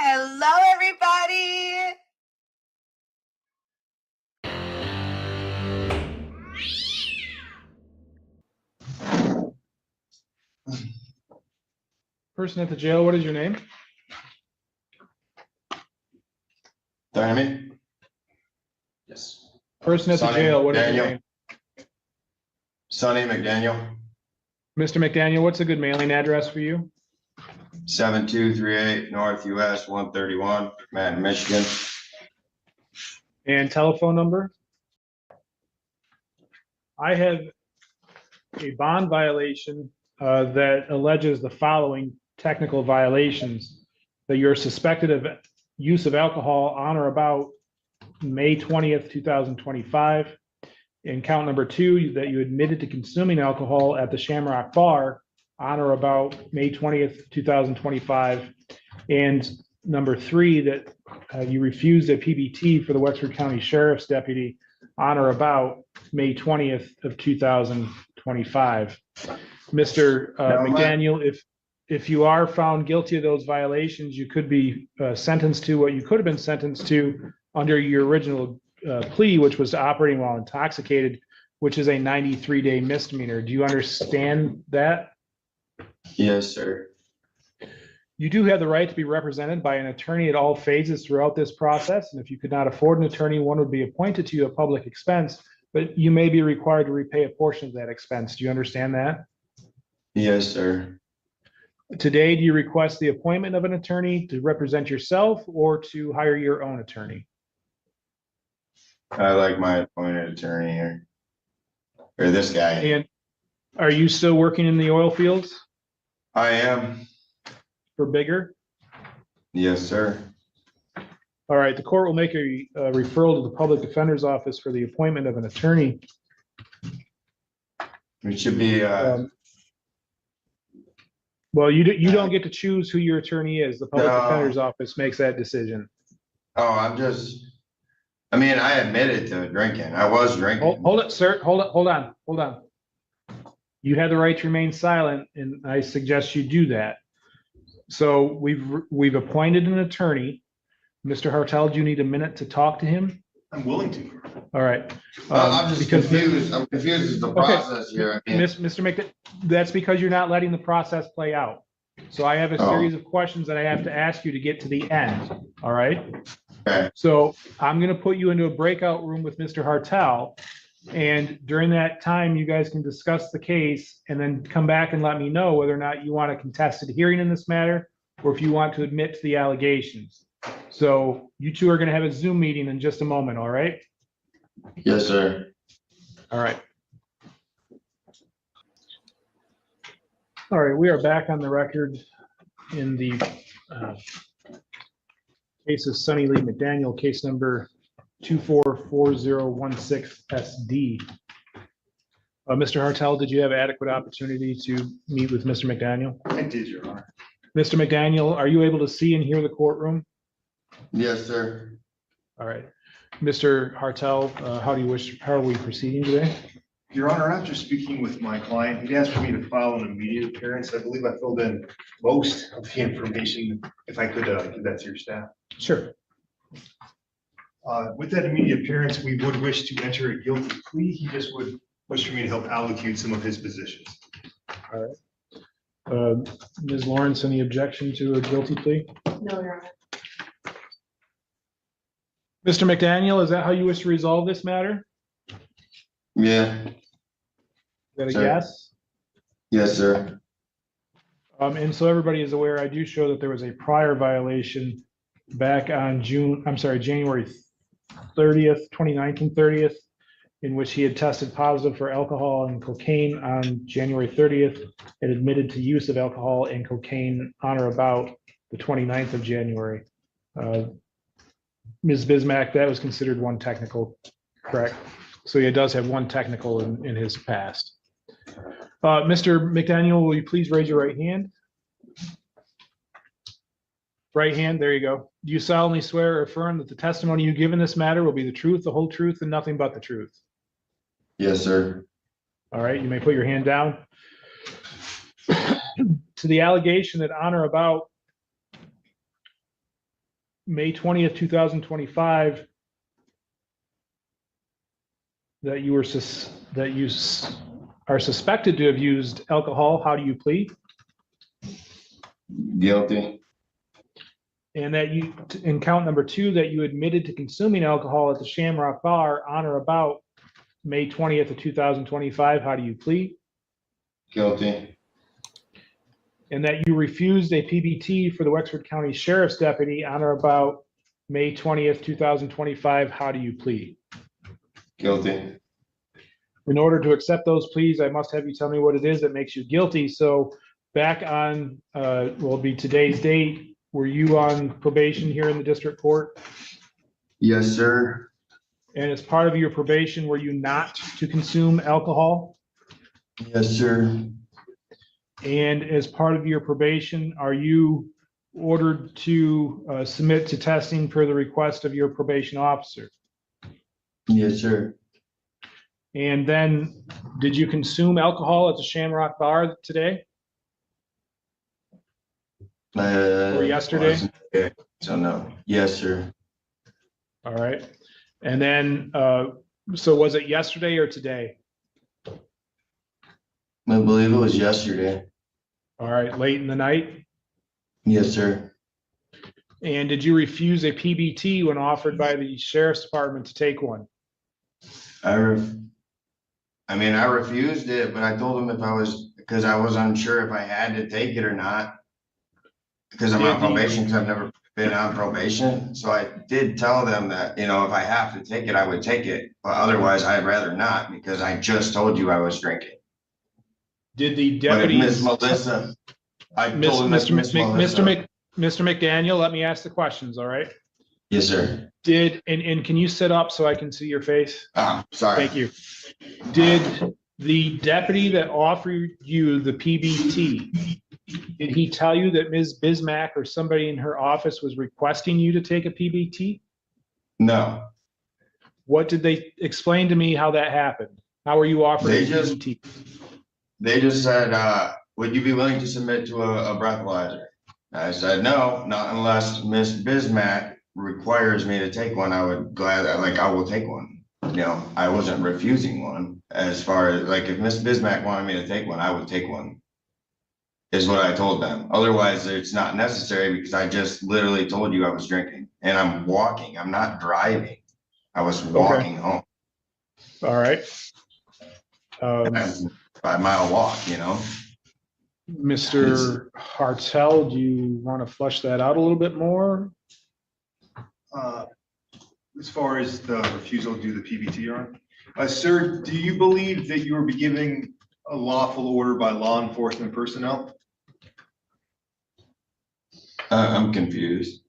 Hello, everybody. Person at the jail, what is your name? Diamond? Yes. Person at the Sonny jail, what is your McDaniel. name? Sonny McDaniel, Mr. McDaniel, what's a good mailing address for you? 7238 North US 131, Manhattan, Michigan. And telephone number? I have a bond violation that alleges the following technical violations: that you're suspected of use of alcohol on or about May 20th, 2025. And count number 2, that you admitted to consuming alcohol at the Shamrock Bar on or about May 20th, 2025. And number 3, that you refused a PBT for the Wexford County Sheriff's Deputy on or about May 20th of 2025. Mr. McDaniel, if you are found guilty of those violations, you could be sentenced to what you could have been sentenced to under your original plea, which was to operating while intoxicated, which is a 93-day misdemeanor. Do you understand that? Yes, sir. You do have the right to be represented by an attorney at all phases throughout this process. And if you could not afford an attorney, one would be appointed to you at public expense, but you may be required to repay a portion of that expense. Do you understand that? Yes, sir. Today, do you request the appointment of an attorney to represent yourself or to hire your own attorney? I like my appointed attorney here. Or this guy. And are you still working in the oil fields I am. for Bigger? Yes, sir. All right, the court will make a referral to the public defender's office for the appointment of an attorney. It should be, Well, you don't get to choose who your attorney is. The public No. defender's office makes that decision. I mean, I admitted to drinking. I was drinking. Hold it, sir. Hold on. You have the right to remain silent, and I suggest you do that. So we've appointed an attorney. Mr. Hartel, do you need a minute to talk to him? I'm willing to. All right. I'm just because- confused. I'm confused as the Okay. process here. I mean, Mr. McDaniel, that's because you're not letting the process play out. So I have a Oh. series of questions that I have to ask you to get to the end. All right? Okay. So I'm going to put you into a breakout room with Mr. Hartel. And during that time, you guys can discuss the case and then come back and let me know whether or not you want a contested hearing in this matter, or if you want to admit to the allegations. So you two are going to have a Zoom meeting in just a moment. All right? Yes, sir. All right. All right, we are back on the record in the case of Sonny Lee McDaniel, case number 244016 SD. Mr. Hartel, did you have adequate opportunity to meet with Mr. McDaniel? I did, Your Honor. Mr. McDaniel, are you able to see and hear the courtroom? Yes, sir. All right. Mr. Hartel, how are we proceeding today? Your Honor, after speaking with my client, he asked for me to file an immediate appearance. I believe I filled in most of the information. If I could give that to your staff. Sure. With that immediate appearance, we would wish to enter a guilty plea. He just would wish for me to help allocate some of his positions. All right. Ms. Lawrence, any objection to a guilty plea? No, Your Honor. Mr. McDaniel, is that how you wish to resolve this matter? Yeah. Is that a Sir. yes? Yes, sir. And so everybody is aware, I do show that there was a prior violation back on January 30th, 29th and 30th, in which he had tested positive for alcohol and cocaine on January 30th and admitted to use of alcohol and cocaine on or about the 29th of January. Ms. Bismack, that was considered one technical, correct? So he does have one technical in his past. Mr. McDaniel, will you please raise your right hand? Right hand, there you go. Do you solemnly swear or affirm that the testimony you give in this matter will be the truth, the whole truth, and nothing but the truth? Yes, sir. All right, you may put your hand down. To the allegation that on or about May 20th, 2025, that you were are suspected to have used alcohol, how do you plead? Guilty. And that you, in count number 2, that you admitted to consuming alcohol at the Shamrock Bar on or about May 20th of 2025, how do you plead? Guilty. And that you refused a PBT for the Wexford County Sheriff's Deputy on or about May 20th, 2025, how do you plead? Guilty. In order to accept those pleas, I must have you tell me what it is that makes you guilty. So back on, will be today's date, were you on probation here in the district court? Yes, sir. And as part of your probation, were you not to consume alcohol? Yes, sir. And as part of your probation, are you ordered to submit to testing per the request of your probation officer? Yes, sir. And then, did you consume alcohol at the Shamrock Bar today? Or yesterday? Okay, so no. Yes, sir. All right. And then, so was it yesterday or today? I believe it was yesterday. All right, late in the night? Yes, sir. And did you refuse a PBT when offered by the sheriff's department to take one? I refused it, but I told him because I was unsure if I had to take it or not. Because I'm on probation, because I've never been on probation. So I did tell them that, if I have to take it, I would take it. But otherwise, I'd rather not, because I just told you I was drinking. Did the But if deputies? Miss Melissa, I told him Mr. Miss Melissa. Mr. McDaniel, let me ask the questions, all right? Yes, sir. And can you sit up so I can see your face? Sorry. Thank you. Did the deputy that offered you the PBT, did he tell you that Ms. Bismack or somebody in her office was requesting you to take a PBT? No, What did they explain to me how that happened? How were you offered a PBT? they just said, would you be willing to submit to a breathalyzer? I said, no, not unless Miss Bismack requires me to take one. I will take one. I wasn't refusing one. As far as if Miss Bismack wanted me to take one, I would take one. Is what I told them. Otherwise, it's not necessary because I just literally told you I was drinking and I'm walking. I'm not driving. I was walking home. All right. 5-mile walk, Mr. Hartel, do you want to flesh that out a little bit more? As far as the refusal to do the PBT, Your Honor. Sir, do you believe that you were giving a lawful order by law enforcement personnel? I'm confused.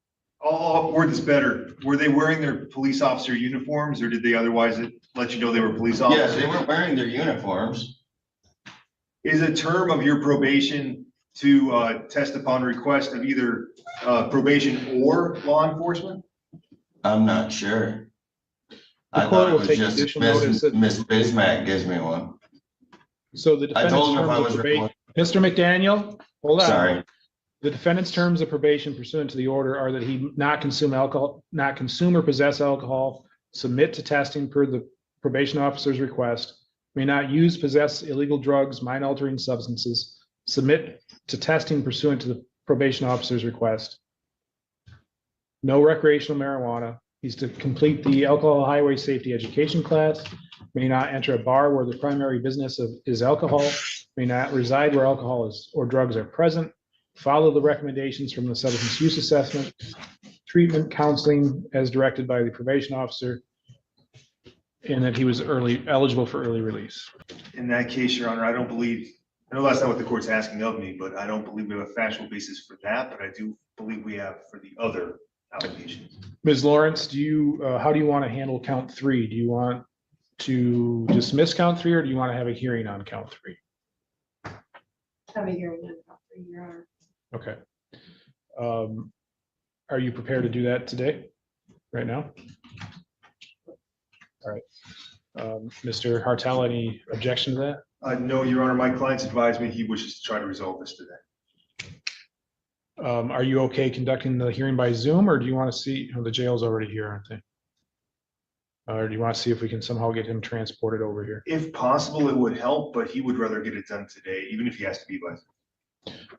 I'll word this better. Were they wearing their police officer uniforms or did they otherwise let you know they were police officers? Yes, they were wearing their uniforms. Is a term of your probation to test upon request of either probation or law enforcement? I'm not sure. The I court thought it will was take just judicial notice that- Miss Bismack gives me one. So the I defendant's told him if terms I of was probation, recording. Mr. McDaniel, hold on. Sorry. The defendant's terms of probation pursuant to the order are that he not consume alcohol, not consume or possess alcohol, submit to testing per the probation officer's request, may not use, possess illegal drugs, mind altering substances, submit to testing pursuant to the probation officer's request. No recreational marijuana. He's to complete the alcohol highway safety education class, may not enter a bar where the primary business is alcohol, may not reside where alcohol is or drugs are present, follow the recommendations from the substance use assessment, treatment counseling as directed by the probation officer, and that he was eligible for early release. In that case, Your Honor, I don't believe, I know that's not what the court's asking of me, but I don't believe we have a factual basis for that, but I do believe we have for the other allegations. Ms. Lawrence, how do you want to handle count 3? Do you want to dismiss count 3 or do you want to have a hearing on count 3? Have a hearing on count 3, Your Honor. Okay. Are you prepared to do that today, right now? All right. Mr. Hartel, any objection to that? No, Your Honor, my client's advised me he wishes to try to resolve this today. Are you okay conducting the hearing by Zoom, or do you want to see, the jail's already here, aren't they? Or do you want to see if we can somehow get him transported over here? If possible, it would help, but he would rather get it done today, even if he has to be by.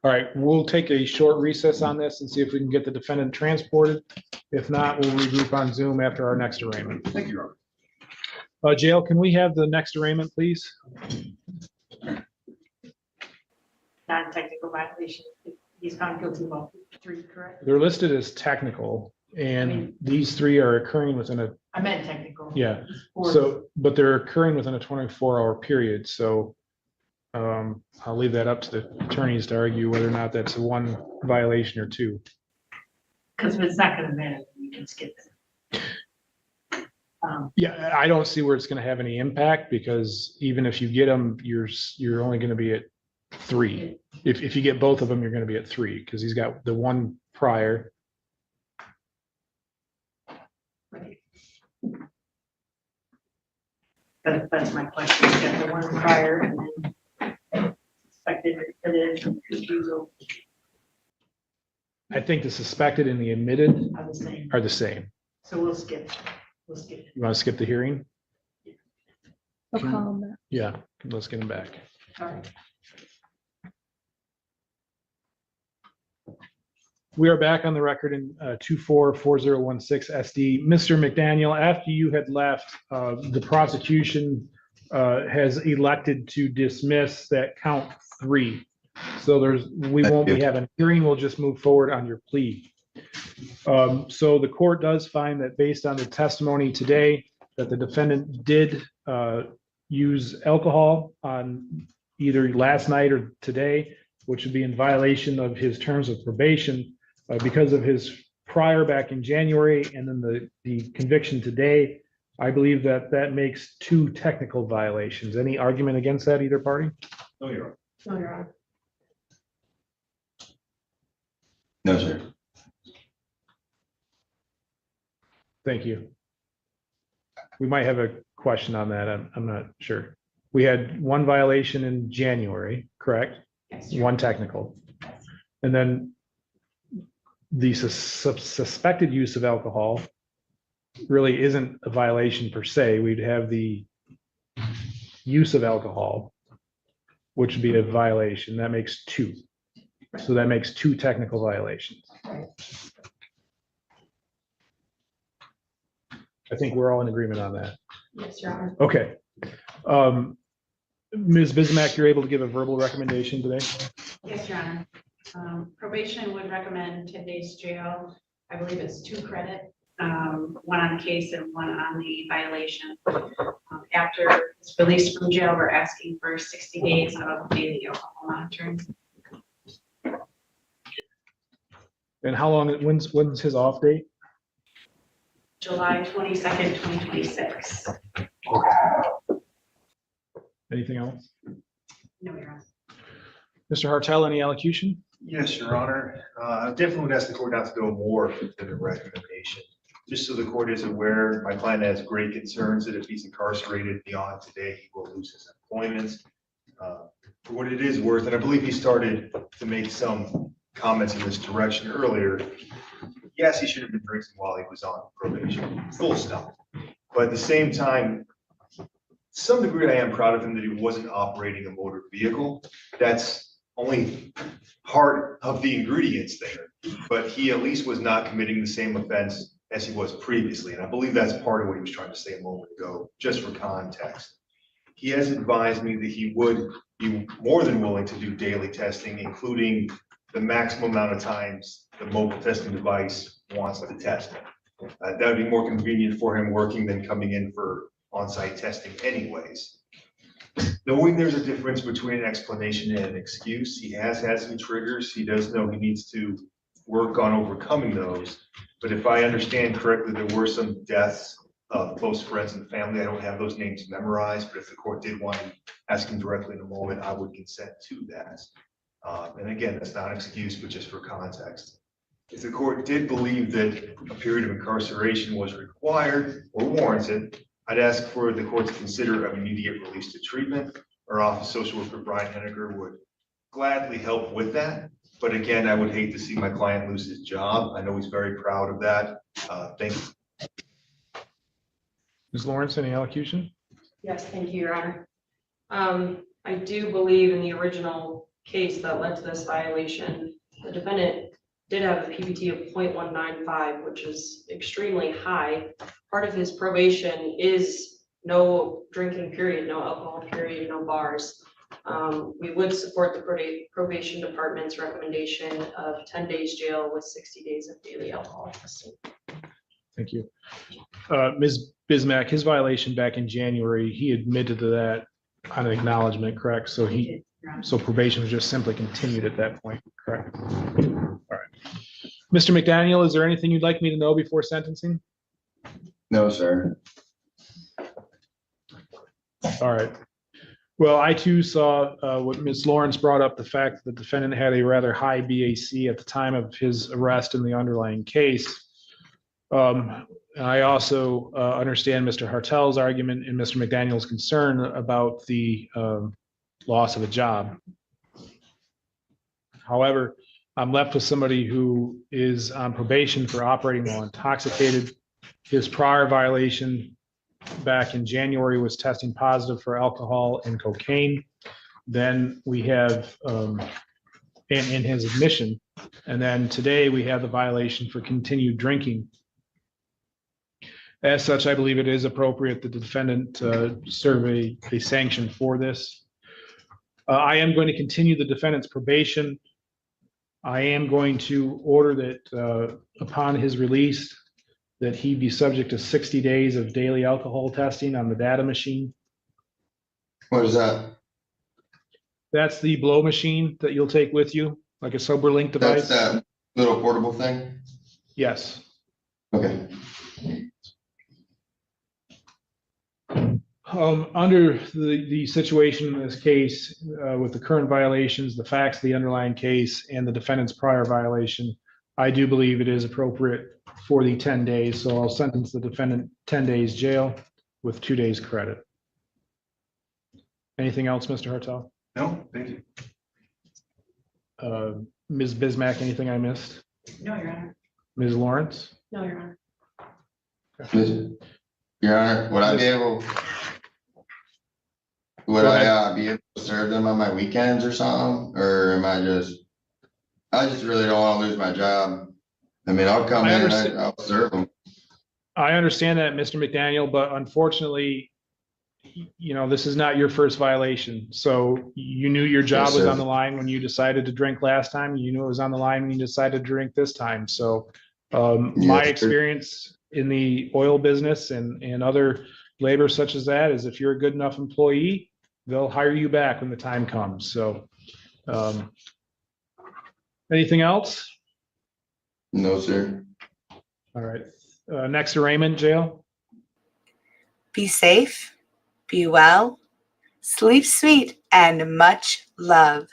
All right, we'll take a short recess on this and see if we can get the defendant transported. If not, we'll regroup on Zoom after our next arraignment. Thank you, Your Honor. Jail, can we have the next arraignment, please? Non-technical violation. He's found guilty of all 3, correct? They're listed as technical, and these 3 are occurring within a, I meant technical. yeah, Or- so, but they're occurring within a 24-hour period, so I'll leave that up to the attorneys to argue whether or not that's 1 violation or 2. Because if it's not gonna matter, we can skip it. Yeah, I don't see where it's gonna have any impact, because even if you get them, you're only gonna be at 3. If you get both of them, you're gonna be at 3, because he's got the 1 prior. Right. That's my question. You got the 1 prior and then suspected it is refusal I think the suspected and the admitted of the same. are the same. So we'll skip. We'll skip it. You wanna skip the hearing? I'll call him back. Yeah, let's get him back. All right. We are back on the record in 244016 SD. Mr. McDaniel, after you had left, the prosecution has elected to dismiss that count 3. So we won't be having a hearing, we'll just move forward on your plea. So the court does find that based on the testimony today, that the defendant did use alcohol on either last night or today, which would be in violation of his terms of probation. Because of his prior back in January and then the conviction today, I believe that makes 2 technical violations. Any argument against that, either party? No, Your Honor. No, Your Honor. No, sir. Thank you. We might have a question on that. I'm not sure. We had 1 violation in January, correct? Yes. 1 technical. And then the suspected use of alcohol really isn't a violation per se. We'd have the use of alcohol, which would be a violation. That makes 2. So that makes 2 technical violations. I think we're all in agreement on that. Yes, Your Honor. Okay. Ms. Bismack, you're able to give a verbal recommendation today? Yes, Your Honor. Probation would recommend 10 days jail. I believe it's 2 credit, 1 on case and 1 on the violation. After it's released from jail, we're asking for 60 days of daily alcohol monitoring. And how long, when's his off date? July 22nd, 2026. Anything else? No, Your Honor. Mr. Hartel, any elocution? Yes, Your Honor. I definitely would ask the court not to go more than a recommendation. Just so the court is aware, my client has great concerns that if he's incarcerated beyond today, he will lose his employment. For what it is worth, and I believe he started to make some comments in this direction earlier. Yes, he should have been drinking while he was on probation, full stop. But at the same time, to some degree, I am proud of him that he wasn't operating a motor vehicle. That's only part of the ingredients there, but he at least was not committing the same offense as he was previously. And I believe that's part of what he was trying to say a moment ago, just for context. He has advised me that he would be more than willing to do daily testing, including the maximum amount of times the mobile testing device wants to test him. That would be more convenient for him working than coming in for on-site testing anyways. Knowing there's a difference between an explanation and an excuse, he has had some triggers. He does know he needs to work on overcoming those. But if I understand correctly, there were some deaths of close friends and family. I don't have those names memorized, but if the court did want to ask him directly in a moment, I would consent to that. And again, that's not an excuse, but just for context. If the court did believe that a period of incarceration was required or warranted, I'd ask for the court to consider an immediate release to treatment. Our office social worker, Brian Henniger, would gladly help with that. But again, I would hate to see my client lose his job. I know he's very proud of that. Thank you. Ms. Lawrence, any elocution? Yes, thank you, Your Honor. I do believe in the original case that led to this violation, the defendant did have a PPT of 0.195, which is extremely high. Part of his probation is no drinking period, no alcohol period, no bars. We would support the probation department's recommendation of 10 days jail with 60 days of daily alcohol testing. Thank you. Ms. Bismack, his violation back in January, he admitted to that on an acknowledgement, correct? So so probation was just simply continued at that point, correct? All right. Mr. McDaniel, is there anything you'd like me to know before sentencing? No, sir. All right. Well, I too saw what Ms. Lawrence brought up, the fact that the defendant had a rather high BAC at the time of his arrest in the underlying case. I also understand Mr. Hartel's argument and Mr. McDaniel's concern about the loss of a job. However, I'm left with somebody who is on probation for operating while intoxicated. His prior violation back in January was testing positive for alcohol and cocaine. Then we have in his admission, and then today we have the violation for continued drinking. As such, I believe it is appropriate that the defendant serve a sanction for this. I am going to continue the defendant's probation. I am going to order that upon his release, that he be subject to 60 days of daily alcohol testing on the data machine. What is that? That's the blow machine that you'll take with you, like a SoberLink device. That's that little portable thing? Yes. Okay. Under the situation in this case, with the current violations, the facts of the underlying case, and the defendant's prior violation, I do believe it is appropriate for the 10 days. So I'll sentence the defendant 10 days jail with 2 days credit. Anything else, Mr. Hartel? No, thank you. Ms. Bismack, anything I missed? No, Your Honor. Ms. Lawrence? No, Your Honor. Your Honor, would I be able to serve them on my weekends or something? Or am I just really don't want to lose my job. I mean, I'll come in and I'll serve them. I understand that, Mr. McDaniel, but unfortunately, you know, this is not your first violation. So you knew your job Yes, was sir. on the line when you decided to drink last time. You knew it was on the line when you decided to drink this time. So my Yes, sir. experience in the oil business and other labor such as that is if you're a good enough employee, they'll hire you back when the time comes. So anything else? No, sir. All right. Next arraignment, jail. Be safe, be well, sleep sweet, and much love.